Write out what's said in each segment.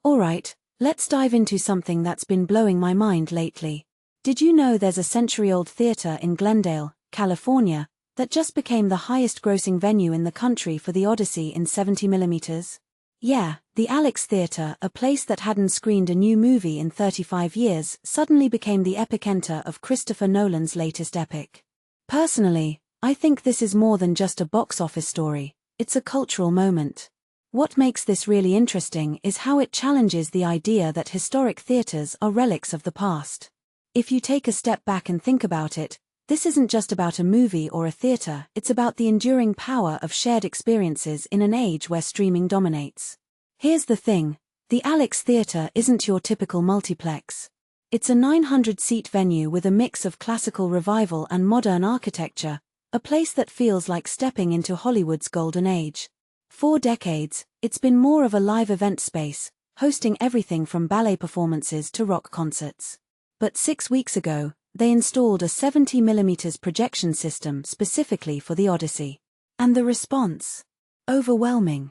Alright, let's dive into something that's been blowing my mind lately. Did you know there's a century-old theater in Glendale, California, that just became the highest-grossing venue in the country for the Odyssey in 70mm? Yeah, the Alex Theater, a place that hadn't screened a new movie in 35 years, suddenly became the epicenter of Christopher Nolan's latest epic. Personally, I think this is more than just a box office story, it's a cultural moment. What makes this really interesting is how it challenges the idea that historic theaters are relics of the past. If you take a step back and think about it, this isn't just about a movie or a theater, it's about the enduring power of shared experiences in an age where streaming dominates. Here's the thing, the Alex Theater isn't your typical multiplex. It's a 900-seat venue with a mix of classical revival and modern architecture, a place that feels like stepping into Hollywood's golden age. For decades, it's been more of a live event space, hosting everything from ballet performances to rock concerts. But 6 weeks ago, they installed a 70mm projection system specifically for the Odyssey. And the response? Overwhelming.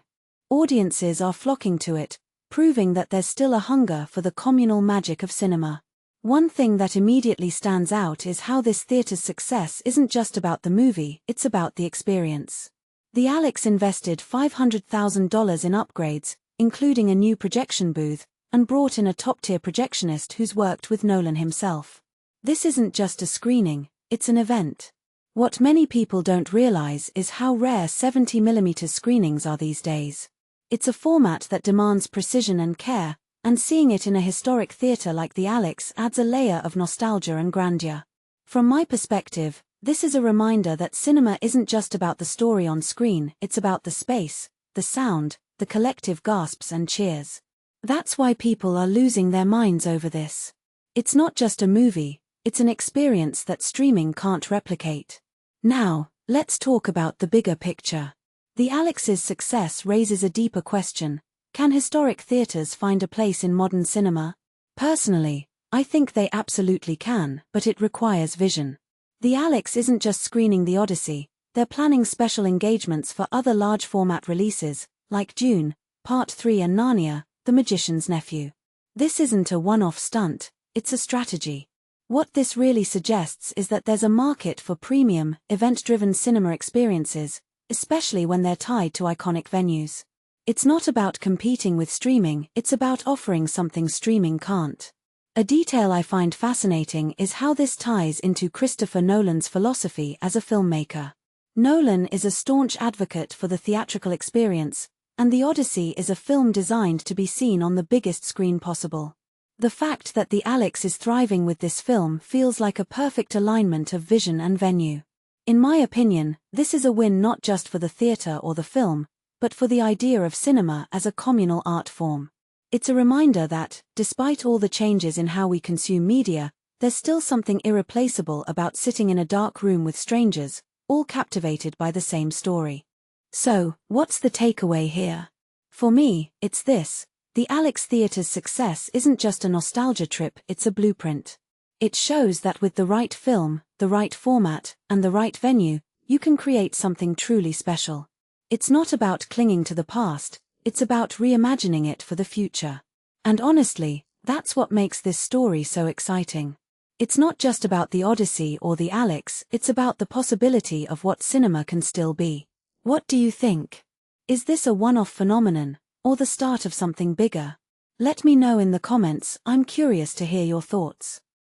Audiences are flocking to it, proving that there's still a hunger for the communal magic of cinema. One thing that immediately stands out is how this theater's success isn't just about the movie, it's about the experience. The Alex invested $500,000 in upgrades, including a new projection booth, and brought in a top-tier projectionist who's worked with Nolan himself. This isn't just a screening, it's an event. What many people don't realize is how rare 70mm screenings are these days. It's a format that demands precision and care, and seeing it in a historic theater like the Alex adds a layer of nostalgia and grandeur. From my perspective, this is a reminder that cinema isn't just about the story on screen, it's about the space, the sound, the collective gasps and cheers. That's why people are losing their minds over this. It's not just a movie, it's an experience that streaming can't replicate. Now, let's talk about the bigger picture. The Alex's success raises a deeper question: can historic theaters find a place in modern cinema? Personally, I think they absolutely can, but it requires vision. The Alex isn't just screening the Odyssey, they're planning special engagements for other large-format releases, like Dune, Part 3 and Narnia, The Magician's Nephew. This isn't a one-off stunt, it's a strategy. What this really suggests is that there's a market for premium, event-driven cinema experiences, especially when they're tied to iconic venues. It's not about competing with streaming, it's about offering something streaming can't. A detail I find fascinating is how this ties into Christopher Nolan's philosophy as a filmmaker. Nolan is a staunch advocate for the theatrical experience, and The Odyssey is a film designed to be seen on the biggest screen possible. The fact that the Alex is thriving with this film feels like a perfect alignment of vision and venue. In my opinion, this is a win not just for the theater or the film, but for the idea of cinema as a communal art form. It's a reminder that, despite all the changes in how we consume media, there's still something irreplaceable about sitting in a dark room with strangers, all captivated by the same story. So, what's the takeaway here? For me, it's this: the Alex Theater's success isn't just a nostalgia trip, it's a blueprint. It shows that with the right film, the right format, and the right venue, you can create something truly special. It's not about clinging to the past, it's about reimagining it for the future. And honestly, that's what makes this story so exciting. It's not just about the Odyssey or the Alex, it's about the possibility of what cinema can still be. What do you think? Is this a one-off phenomenon, or the start of something bigger? Let me know in the comments, I'm curious to hear your thoughts.